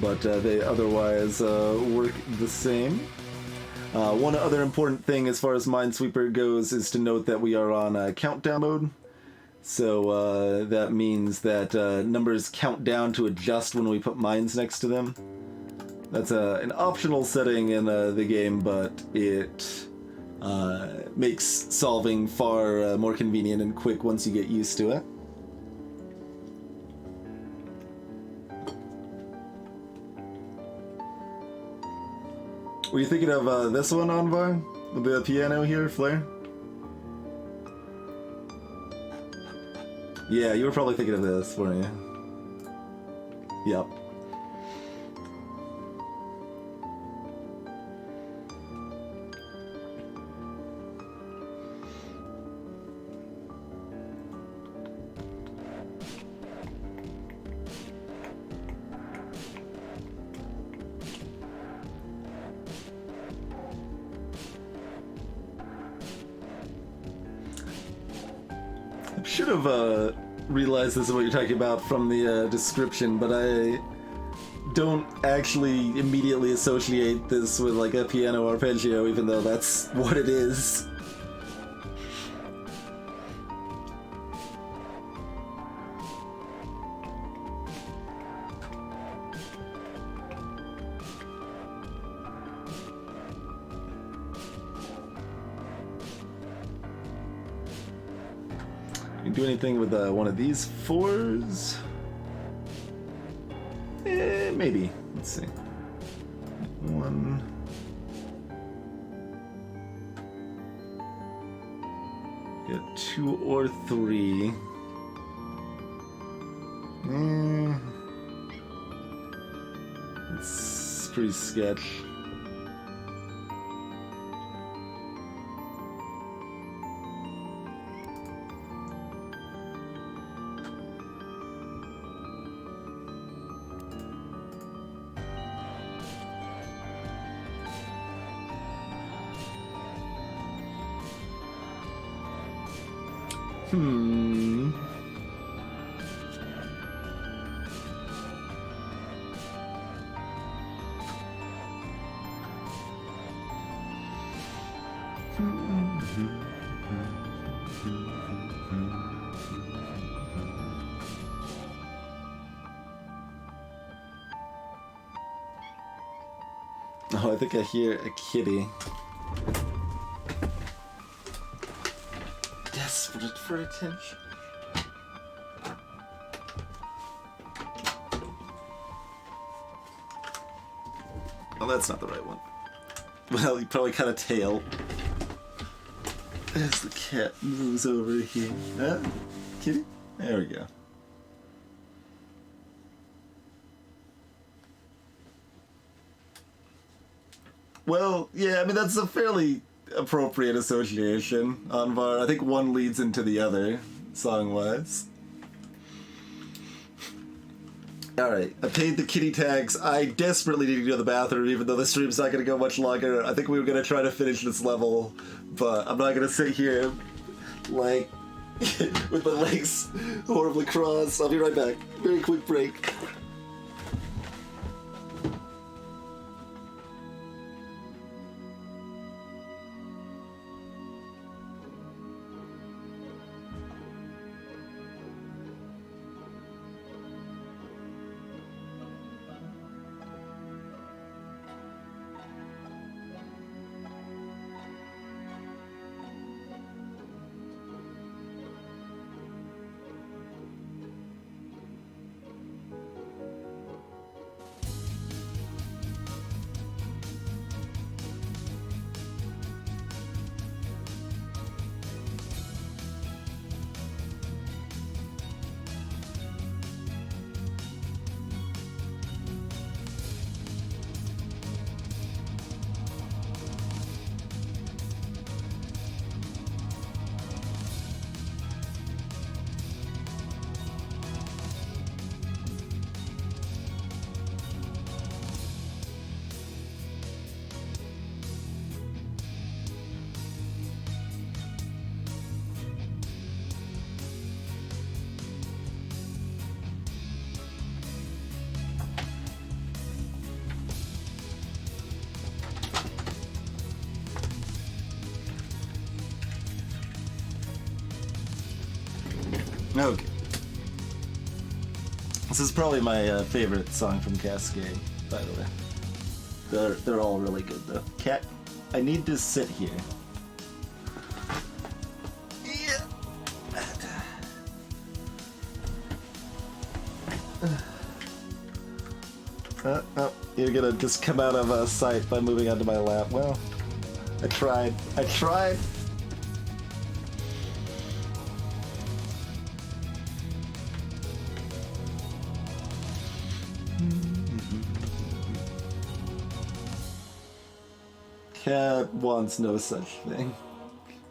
But they otherwise work the same. One other important thing as far as Minesweeper goes is to note that we are on countdown mode. So that means that numbers count down to adjust when we put mines next to them. That's an optional setting in the game, but it makes solving far more convenient and quick once you get used to it. Were you thinking of this one, Anvar? With the piano here, Flare? Yeah, you were probably thinking of this, weren't you? Yep. Should have realized this is what you're talking about from the description, but I don't actually immediately associate this with like a piano arpeggio, even though that's what it is. You can do anything with one of these 4s? Maybe. Let's see. 1. Get 2 or 3. It's pretty sketch. Oh, I think I hear a kitty. Desperate for attention. Oh, that's not the right one. Well, you probably got a tail. As the cat moves over here. Kitty? There we go. Well, yeah, I mean, that's a fairly appropriate association, Anvar. I think one leads into the other, song-wise. Alright, I paid the kitty tags. I desperately need to go to the bathroom, even though the stream's not going to go much longer. I think we were going to try to finish this level, but I'm not going to sit here, like, with my legs horribly crossed. I'll be right back. Very quick break. Okay. This is probably my favorite song from Cascade, by the way. They're all really good though. Cat, I need to sit here. Yeah. Oh, you're gonna just come out of sight by moving onto my lap. Well, I tried. I tried. Cat wants no such thing.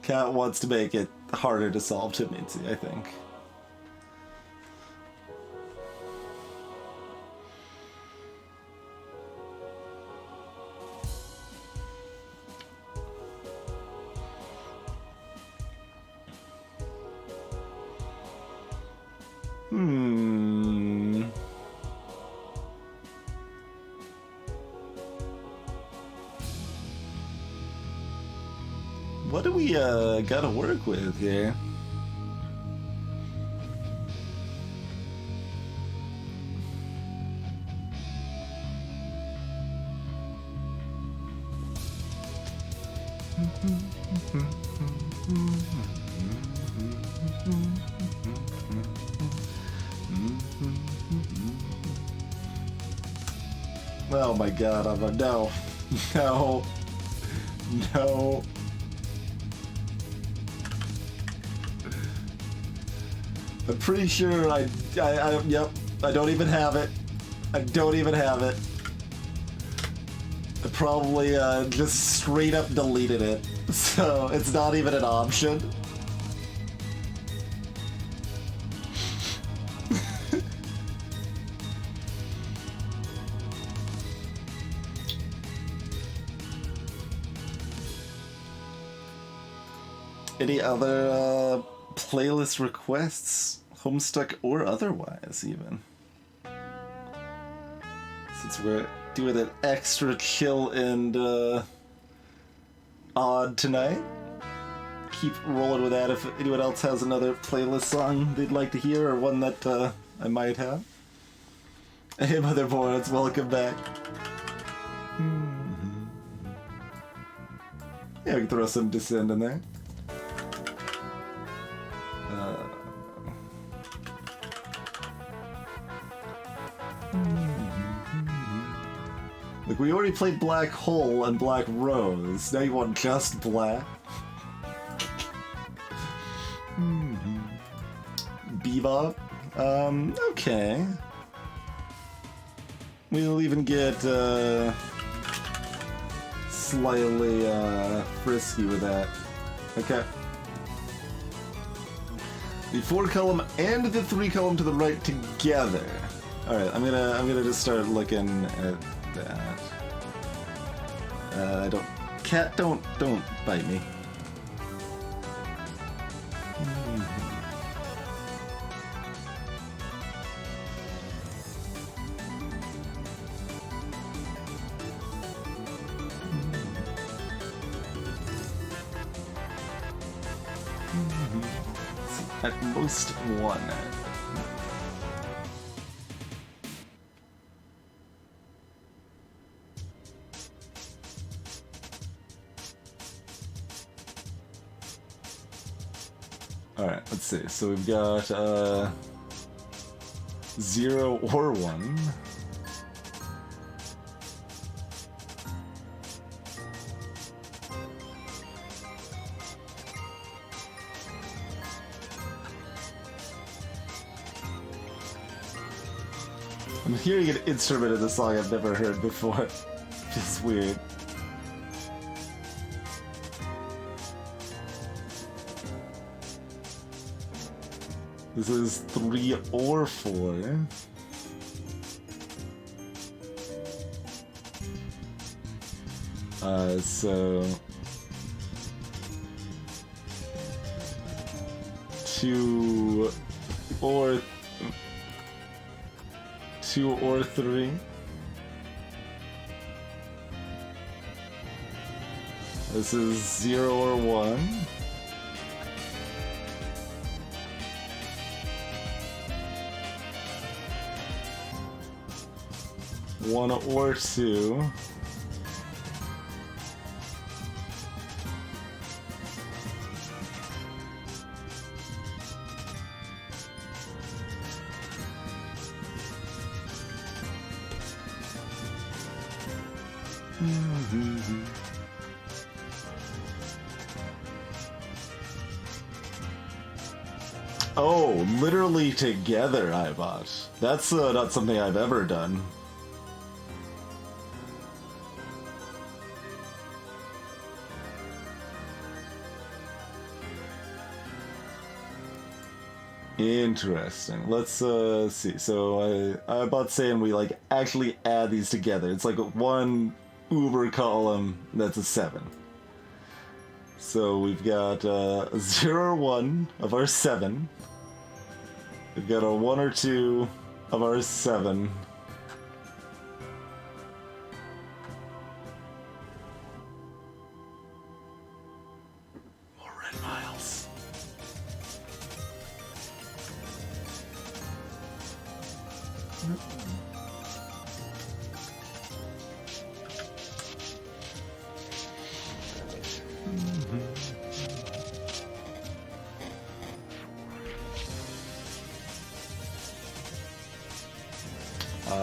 Cat wants to make it harder to solve Tametsi, I think. What do we gotta work with here? Oh my god, no. No. No. I'm pretty sure yep, I don't even have it. I don't even have it. I probably just straight up deleted it. So it's not even an option. Any other playlist requests? Homestuck or otherwise, even. Since we're doing an extra chill and odd tonight, keep rolling with that if anyone else has another playlist song they'd like to hear or one that I might have. Hey, Motherboards, welcome back. Yeah, we can throw some Descend in there. Like, we already played Black Hole and Black Rose. Now you want just Black? Bebop? Okay. We'll even get, slightly, frisky with that. Okay. The 4-column and the 3-column to the right together. Alright, I'm gonna just start looking at that. Cat, don't bite me. At most one. Alright, let's see. So we've got 0 or 1. I'm hearing an instrument in the song I've never heard before. It's weird. This is 3 or 4. So 2 or 3. This is 0 or 1. 1 or 2. Oh, literally together, I bought. That's not something I've ever done. Interesting. Let's see. So I bought saying we like actually add these together. It's like one uber column that's a 7. So we've got 0 or 1 of our 7. We've got a 1 or 2 of our 7. More red miles.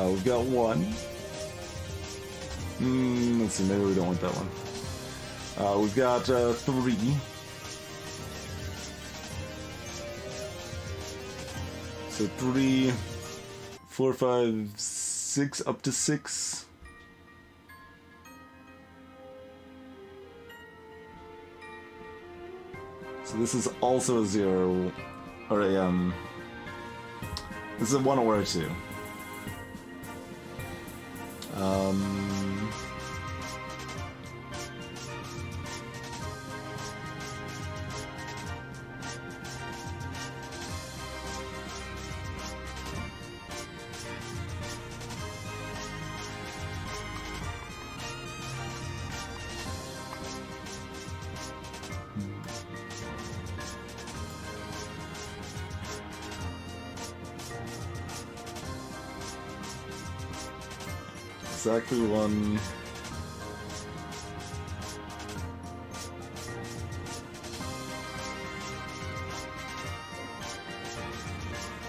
We've got 1. Let's see, maybe we don't want that one. We've got 3. So 3, 4, 5, 6, up to 6. So this is also a 0, or a, this is a 1 or a 2. Exactly 1.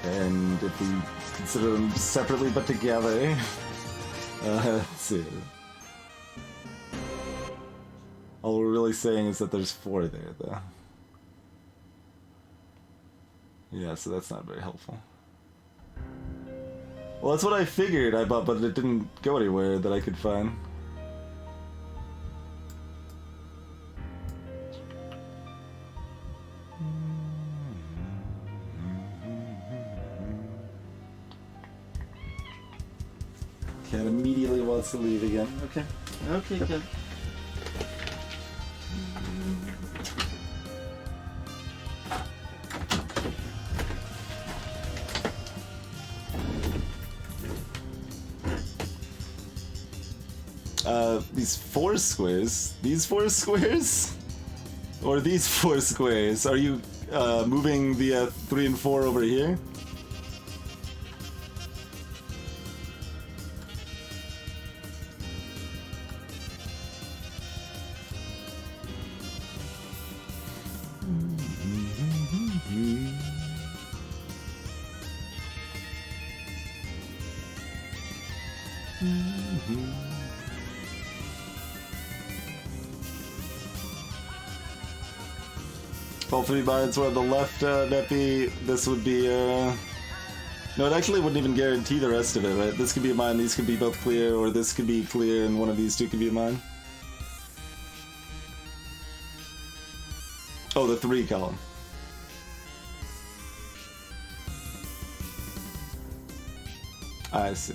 And if we consider them separately but together, let's see. All we're really saying is that there's 4 there, though. Yeah, so that's not very helpful. Well, that's what I figured, but it didn't go anywhere that I could find. Cat immediately wants to leave again. Okay. Okay, Cat. These 4 squares? These 4 squares? Or these 4 squares? Are you moving the 3 and 4 over here? All 3 binds were on the left, Neppy. This would be, no, it actually wouldn't even guarantee the rest of it, right? This could be a mine, these could be both clear, or this could be clear, and one of these 2 could be a mine. Oh, the 3 column. I see.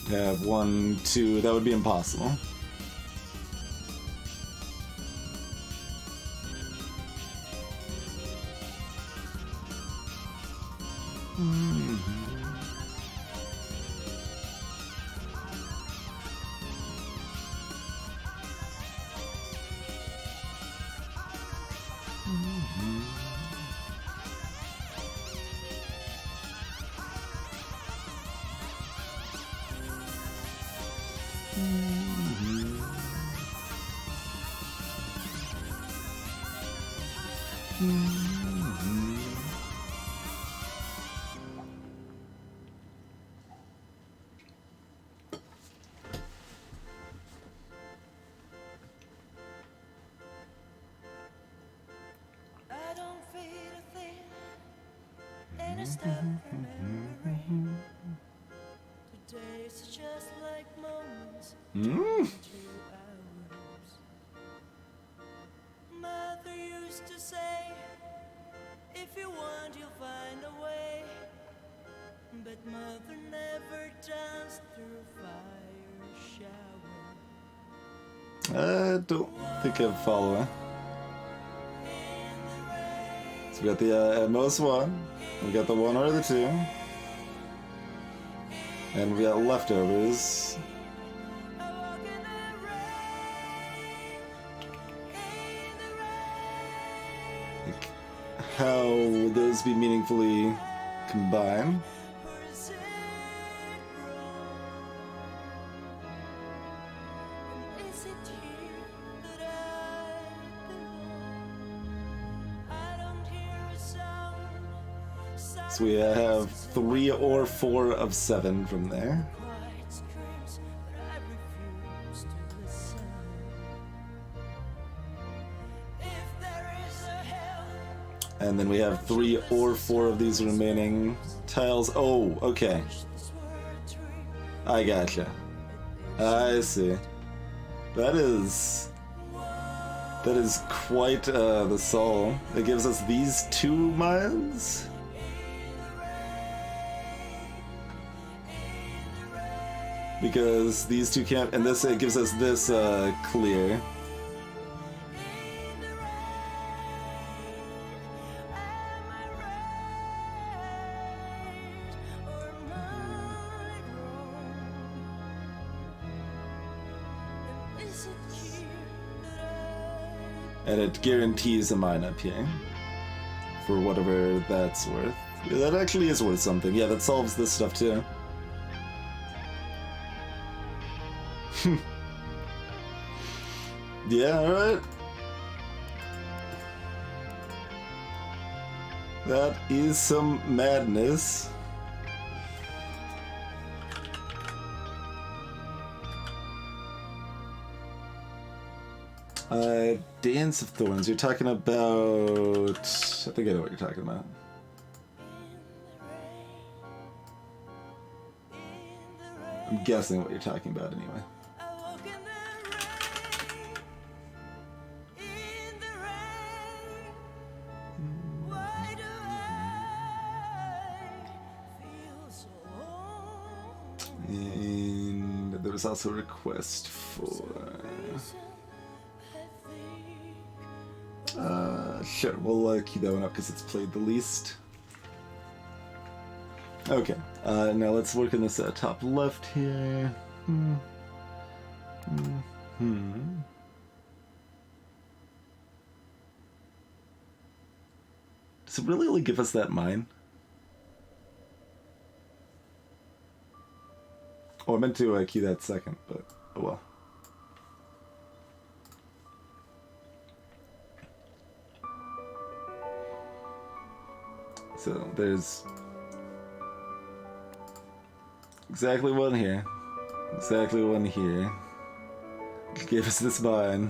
Yeah, 1, 2, that would be impossible. I don't feel a thing, and I stop remembering. Today's just like moments, 2 hours. Mother used to say, if you want, you'll find a way. But mother never danced through fire shower. I don't think I'm following. So we got the at most one. We got the 1 or the 2. And we got leftovers. I walk in the rain, in the rain. Like, how would those be meaningfully combined? Or is it wrong? And is it here that I belong? I don't hear a sound. So we have 3 or 4 of 7 from there. Quiet screams, but I refuse to listen. If there is a hell, And then we have 3 or 4 of these remaining tiles. Oh, okay. this were a dream. I gotcha. I see. That is quite the soul. It gives us these 2 mines. Because these 2 can't, and this, it gives us this clear. And it guarantees a mine up here. For whatever that's worth. Yeah, that actually is worth something. Yeah, that solves this stuff too. Yeah, alright. That is some madness. Dance of Thorns. You're talking about... I think I know what you're talking about. I'm guessing what you're talking about anyway. I walk in the rain, in the rain. Why do I feel so lonely? And there was also a request for... Sure, we'll key that one up because it's played the least. Okay, now let's work on this top left here. Does it really only give us that mine? Oh, I meant to key that second, but oh well. So there's exactly one here, exactly one here. Gave us this mine,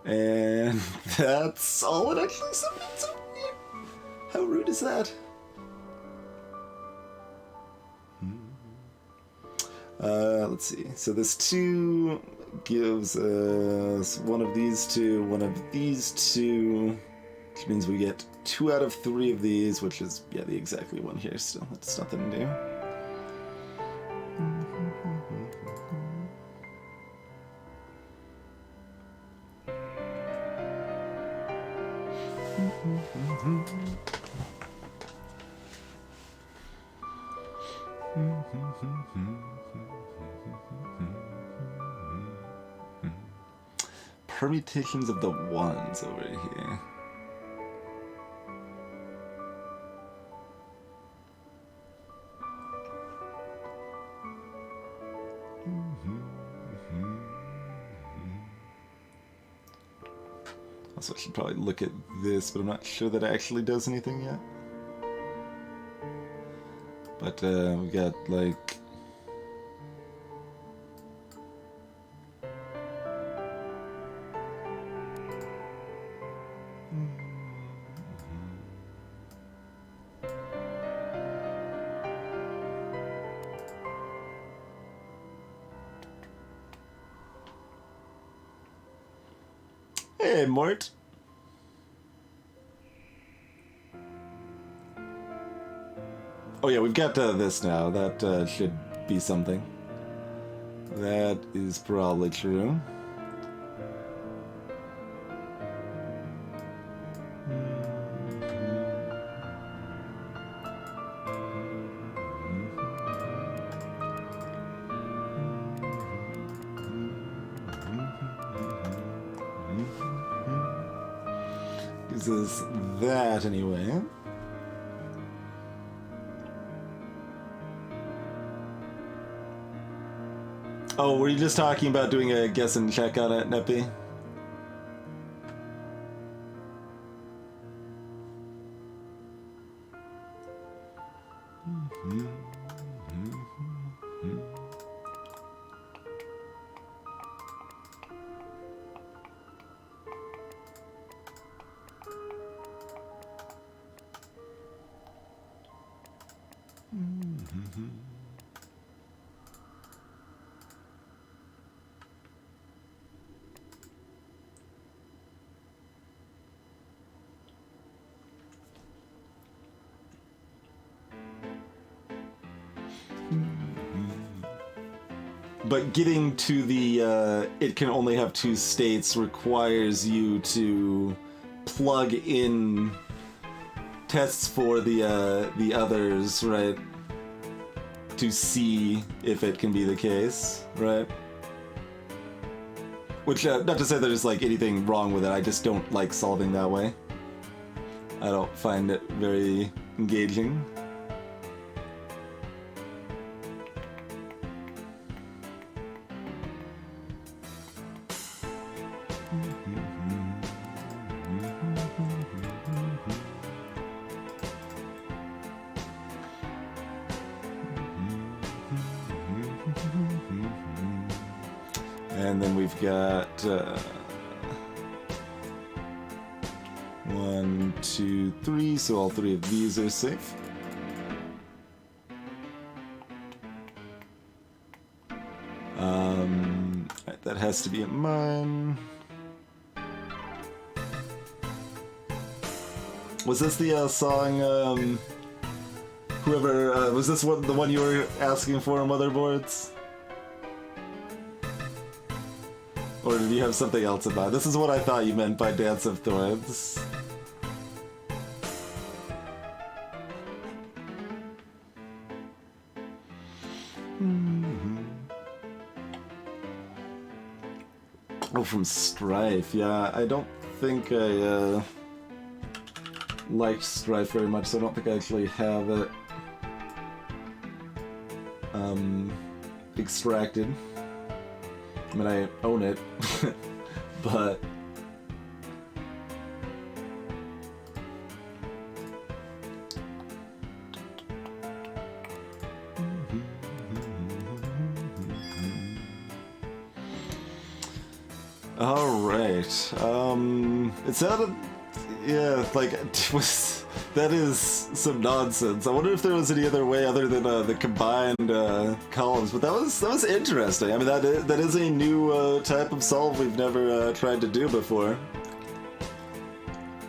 and that's all it actually submits over here. How rude is that? Let's see. So this 2 gives us one of these 2, one of these 2, which means we get 2 out of 3 of these, which is, yeah, the exactly one here still. That's nothing new. Permutations of the ones over here. So I should probably look at this, but I'm not sure that it actually does anything yet. But we got like... Hey, Mort. Oh yeah, we've got this now. That should be something. That is probably true. Uses that anyway. Oh, were you just talking about doing a guess and check on it, Neppy? But getting to the it can only have two states requires you to plug in tests for the others, right? To see if it can be the case, right? Which, not to say there's like anything wrong with it, I just don't like solving that way. I don't find it very engaging. And then we've got 1, 2, 3, so all three of these are safe. That has to be a mine. Was this the song? Whoever was this the one you were asking for on Motherboards? Or did you have something else about it? This is what I thought you meant by Dance of Thorns. Oh, from Strife. Yeah, I don't think I like Strife very much, so I don't think I actually have it extracted. I mean, I own it, but... Alright, it sounded... Yeah, like, that is some nonsense. I wonder if there was any other way other than the combined columns, but that was interesting. I mean, that is a new type of solve we've never tried to do before.